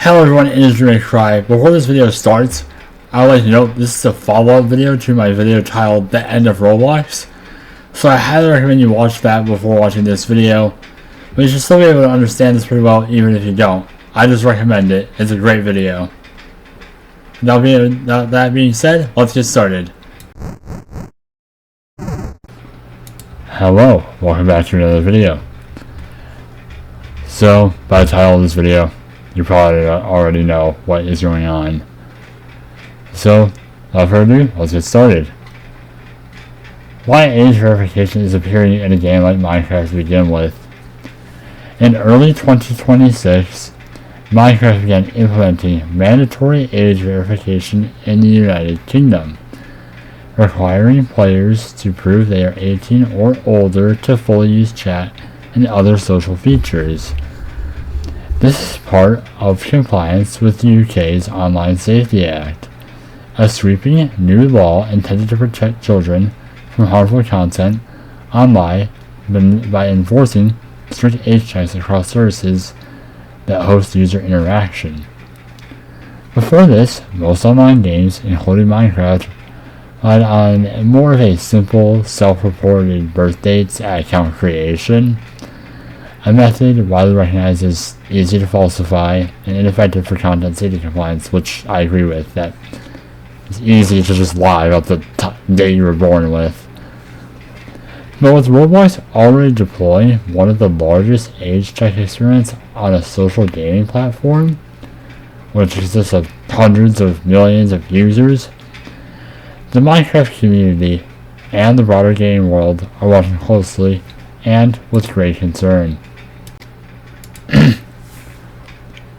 Hello everyone, it is DreamMayCry. Before this video starts, I would like to note this is a follow-up video to my video titled The End of Roblox. So I highly recommend you watch that before watching this video. But you should still be able to understand this pretty well even if you don't. I just recommend it. It's a great video. That being said, let's get started. Hello, welcome back to another video. So, by the title of this video, you probably already know what is going on. So, without further ado, let's get started. Why age verification is appearing in a game like Minecraft to begin with. In early 2026, Minecraft began implementing mandatory age verification in the United Kingdom, requiring players to prove they are 18 or older to fully use chat and other social features. This is part of compliance with the UK's Online Safety Act, a sweeping new law intended to protect children from harmful content online by enforcing strict age checks across services that host user interaction. Before this, most online games, including Minecraft, relied on more of a simple, self-reported birth dates at account creation, a method widely recognized as easy to falsify and ineffective for content safety compliance, which I agree with, that it's easy to just lie about the date you were born with. But with Roblox already deploying one of the largest age check experiments on a social gaming platform, which consists of hundreds of millions of users, the Minecraft community and the broader gaming world are watching closely and with great concern.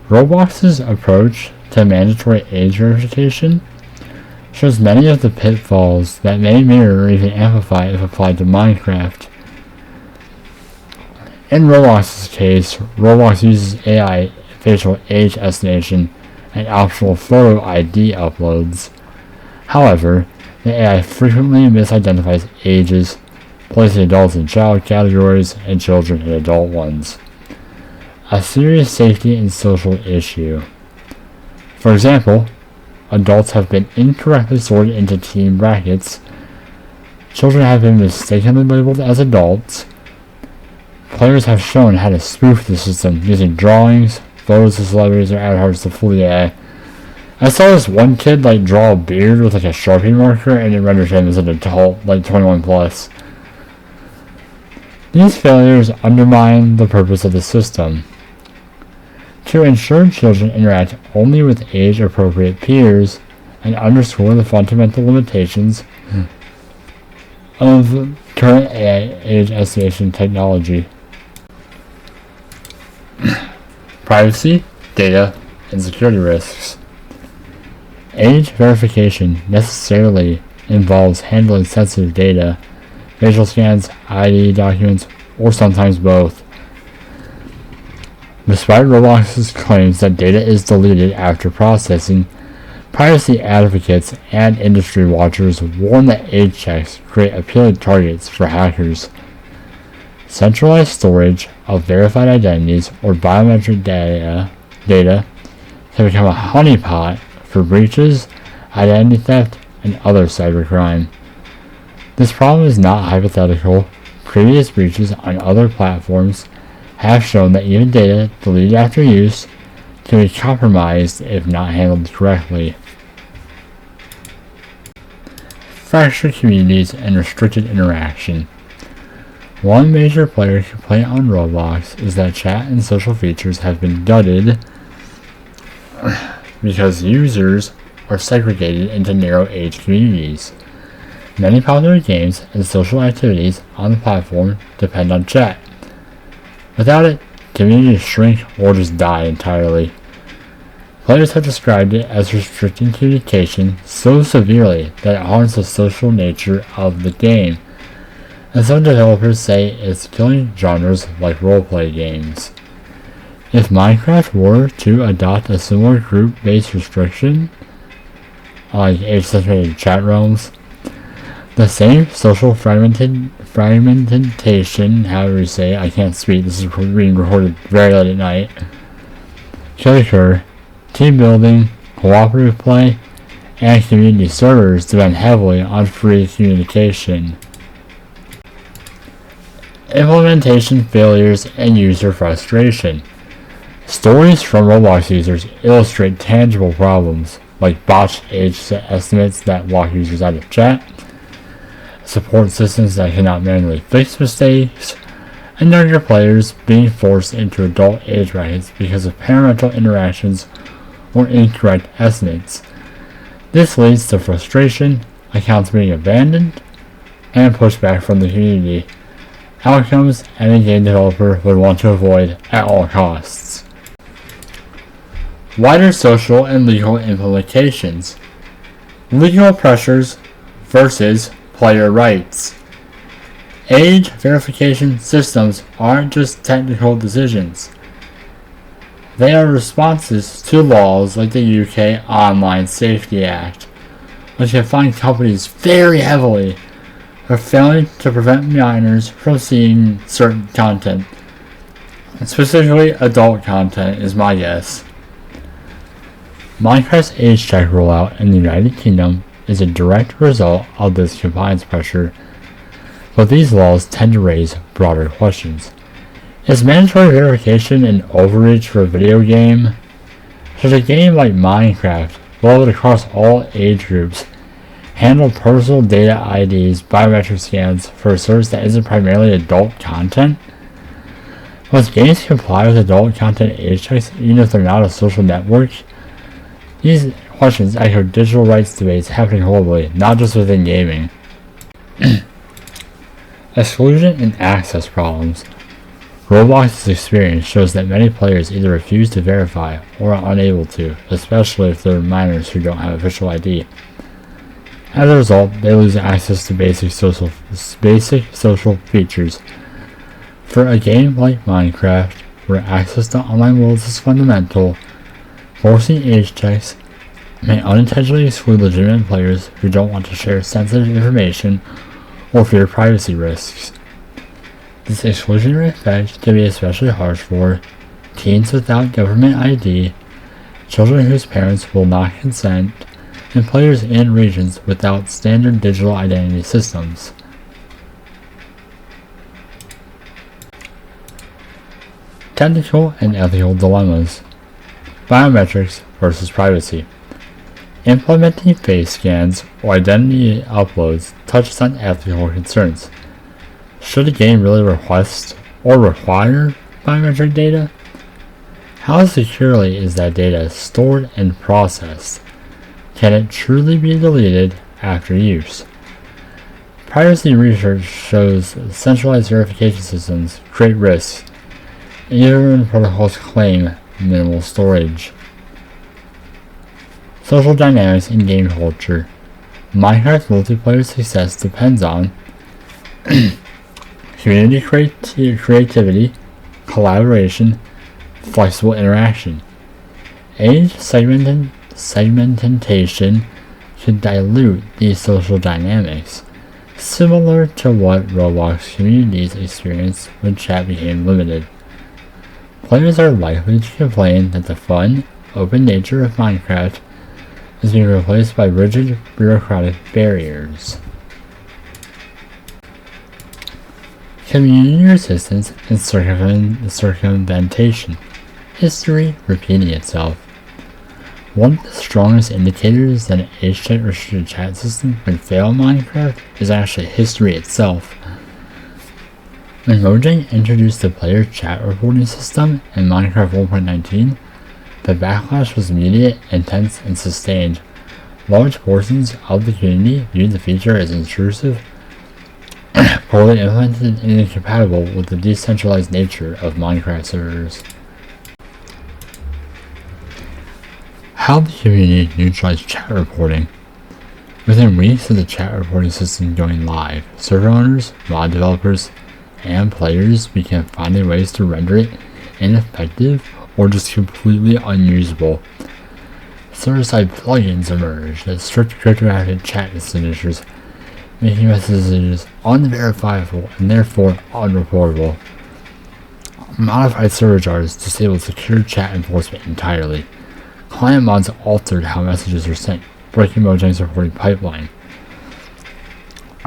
Roblox's approach to mandatory age verification shows many of the pitfalls that may mirror or even amplify if applied to Minecraft. In Roblox's case, Roblox uses AI facial age estimation and optional photo ID uploads. However, the AI frequently misidentifies ages, placing adults in child categories and children in adult ones, a serious safety and social issue. For example, adults have been incorrectly sorted into teen brackets, children have been mistakenly labeled as adults, players have shown how to spoof the system using drawings, photos of celebrities or avatars to fool the AI. I saw this one kid draw a beard with a Sharpie marker and it rendered him as an adult, 21 plus. These failures undermine the purpose of the system. To ensure children interact only with age-appropriate peers and underscore the fundamental limitations of current AI age estimation technology. Privacy, data, and security risks. Age verification necessarily involves handling sensitive data, facial scans, ID documents, or sometimes both. Despite Roblox's claims that data is deleted after processing, privacy advocates and industry watchers warn that age checks create appealing targets for hackers. Centralized storage of verified identities or biometric data can become a honeypot for breaches, identity theft, and other cybercrime. This problem is not hypothetical. Previous breaches on other platforms have shown that even data deleted after use can be compromised if not handled correctly. Fractured communities and restricted interaction. One major player complaint on Roblox is that chat and social features have been gutted because users are segregated into narrow age communities. Many popular games and social activities on the platform depend on chat. Without it, communities shrink or just die entirely. Players have described it as restricting communication so severely that it harms the social nature of the game, and some developers say it's killing genres like roleplay games. If Minecraft were to adopt a similar group-based restriction, like age-separated chat realms, the same social fragmentation, however you say it, I can't speak, this is being recorded very late at night, could occur, Team building, cooperative play, and community servers depend heavily on free communication. Implementation failures and user frustration. Stories from Roblox users illustrate tangible problems, like botched age estimates that lock users out of chat, support systems that cannot manually fix mistakes, and younger players being forced into adult age brackets because of parental interactions or incorrect estimates. This leads to frustration, accounts being abandoned, and pushback from the community, outcomes any game developer would want to avoid at all costs. Wider social and legal implications. Legal pressures versus player rights. Age verification systems aren't just technical decisions. They are responses to laws like the UK Online Safety Act, which can fine companies very heavily for failing to prevent minors from seeing certain content. Specifically, adult content is my guess. Minecraft's age check rollout in the United Kingdom is a direct result of this compliance pressure, but these laws tend to raise broader questions. Is mandatory verification an overreach for a video game? Should a game like Minecraft, beloved across all age groups, handle personal data IDs, biometric scans for a service that isn't primarily adult content? Must games comply with adult content age checks even if they're not a social network? These questions echo digital rights debates happening globally, not just within gaming. Exclusion and access problems. Roblox's experience shows that many players either refuse to verify or are unable to, especially if they're minors who don't have official ID. As a result, they lose access to basic social features. For a game like Minecraft, where access to online worlds is fundamental, forcing age checks may unintentionally exclude legitimate players who don't want to share sensitive information or fear privacy risks. This exclusionary effect can be especially harsh for teens without government ID, children whose parents will not consent, and players in regions without standard digital identity systems. Technical and ethical dilemmas. Biometrics versus privacy. Implementing face scans or identity uploads touches on ethical concerns. Should a game really request or require biometric data? How securely is that data stored and processed? Can it truly be deleted after use? Privacy research shows centralized verification systems create risks, even when protocols claim minimal storage. Social dynamics in game culture. Minecraft's multiplayer success depends on community creativity, collaboration, flexible interaction. Age segmentation can dilute these social dynamics, similar to what Roblox communities experienced when chat became limited. Players are likely to complain that the fun, open nature of Minecraft is being replaced by rigid bureaucratic barriers. Community resistance and circumvention. History repeating itself. One of the strongest indicators that an age check restricted chat system would fail in Minecraft is actually history itself. When Mojang introduced the player chat reporting system in Minecraft 1.19, the backlash was immediate, intense, and sustained. Large portions of the community viewed the feature as intrusive, poorly implemented, and incompatible with the decentralized nature of Minecraft servers. How the community neutralized chat reporting. Within weeks of the chat reporting system going live, server owners, mod developers, and players began finding ways to render it ineffective or just completely unusable. Server-side plugins emerged that stripped cryptographic chat signatures, making messages unverifiable and therefore unreportable. Modified server jars disabled secure chat enforcement entirely, Client mods altered how messages are sent, breaking Mojang's reporting pipeline.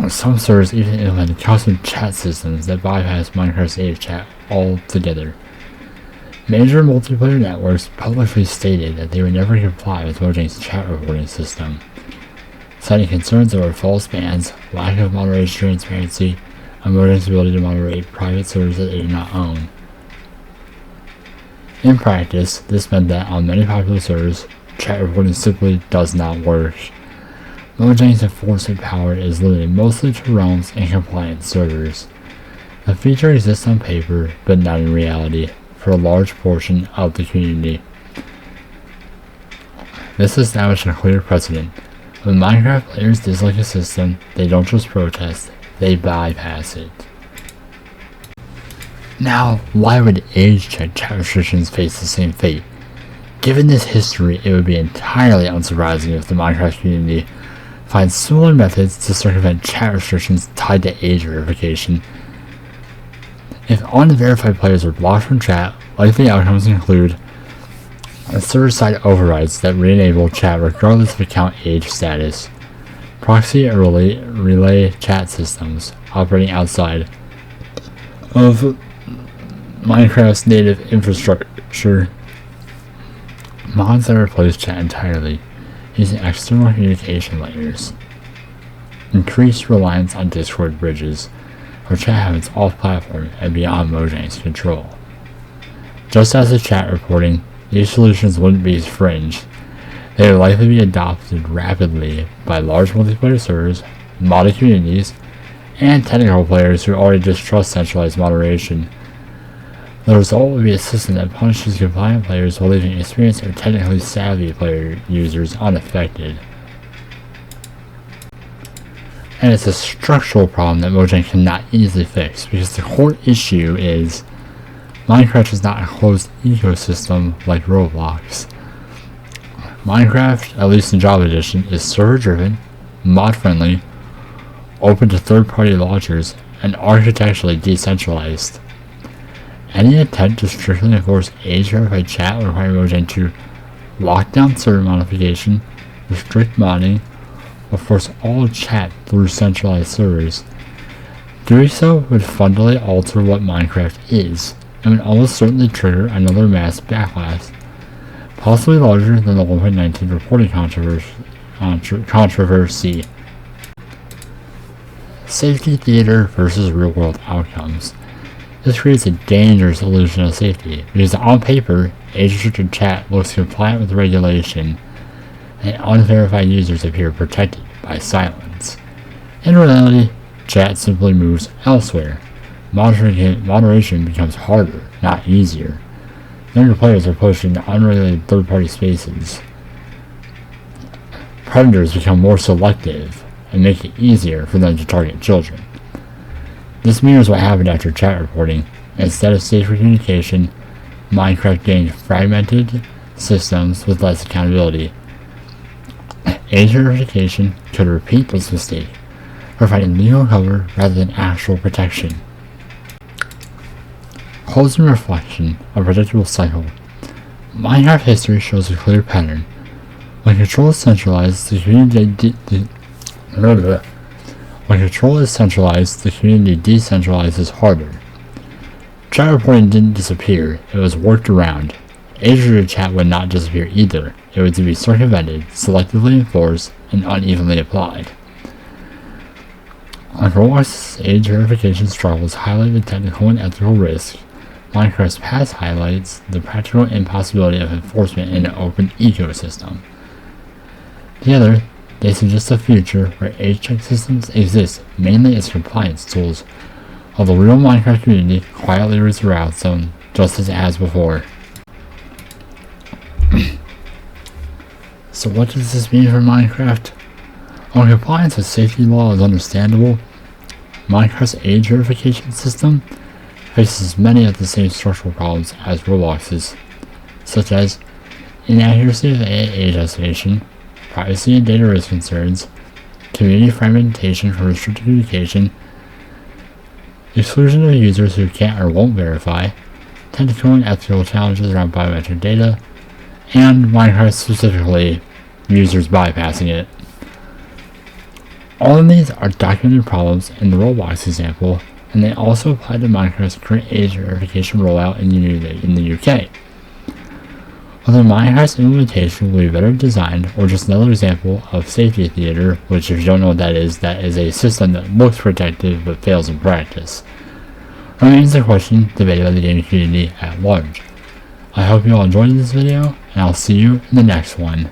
Some servers even implemented custom chat systems that bypass Minecraft's native chat altogether. Major multiplayer networks publicly stated that they would never comply with Mojang's chat reporting system, citing concerns over false bans, lack of moderation transparency, and Mojang's ability to moderate private servers that they do not own. In practice, this meant that on many popular servers, chat reporting simply does not work. Mojang's enforcement power is limited mostly to realms and compliant servers. The feature exists on paper, but not in reality, for a large portion of the community. This established a clear precedent. When Minecraft players dislike a system, they don't just protest, they bypass it. Now, why would age-check chat restrictions face the same fate? Given this history, it would be entirely unsurprising if the Minecraft community finds similar methods to circumvent chat restrictions tied to age verification. If unverified players are blocked from chat, likely outcomes include server-side overrides that re-enable chat regardless of account age status, proxy or relay chat systems operating outside of Minecraft's native infrastructure, mods that replace chat entirely using external communication layers, increased reliance on Discord bridges, where chat happens off-platform and beyond Mojang's control. Just as with chat reporting, these solutions wouldn't be fringe. They would likely be adopted rapidly by large multiplayer servers, modded communities, and technical players who already distrust centralized moderation. The result would be a system that punishes compliant players while leaving experienced or technically savvy player users unaffected. And it's a structural problem that Mojang cannot easily fix, because the core issue is Minecraft is not a closed ecosystem like Roblox. Minecraft, at least in Java Edition, is server-driven, mod-friendly, open to third-party launchers, and architecturally decentralized. Any attempt to strictly enforce age-verified chat would require Mojang to lock down server modification, restrict modding, or force all chat through centralized servers. Doing so would fundamentally alter what Minecraft is, and would almost certainly trigger another mass backlash, possibly larger than the 1.19 reporting controversy. Safety theater versus real-world outcomes. This creates a dangerous illusion of safety, because on paper, age-restricted chat looks compliant with regulation, and unverified users appear protected by silence. In reality, chat simply moves elsewhere. Moderation becomes harder, not easier. Younger players are pushed into unregulated third-party spaces. Predators become more selective and make it easier for them to target children. This mirrors what happened after chat reporting. Instead of safer communication, Minecraft gained fragmented systems with less accountability. Age verification could repeat this mistake, providing legal cover rather than actual protection. Closing reflection, a predictable cycle. Minecraft history shows a clear pattern. When control is centralized, the community decentralizes harder. Chat reporting didn't disappear, it was worked around. Age-restricted chat would not disappear either, it would be circumvented, selectively enforced, and unevenly applied. Like Roblox's age verification struggles highlight the technical and ethical risks, Minecraft's past highlights the practical impossibility of enforcement in an open ecosystem. Together, they suggest a future where age-check systems exist mainly as compliance tools, while the real Minecraft community quietly roots around them just as it has before. So what does this mean for Minecraft? While compliance with safety law is understandable, Minecraft's age verification system faces many of the same structural problems as Roblox's, such as inaccuracy of age estimation, privacy and data risk concerns, community fragmentation for restricted communication, exclusion of users who can't or won't verify, technical and ethical challenges around biometric data, and Minecraft specifically, users bypassing it. All of these are documented problems in the Roblox example, and they also apply to Minecraft's current age verification rollout in the UK. Whether Minecraft's implementation will be better designed or just another example of safety theater, which if you don't know what that is a system that looks protective but fails in practice, remains a question debated by the gaming community at large. I hope you all enjoyed this video, and I'll see you in the next one.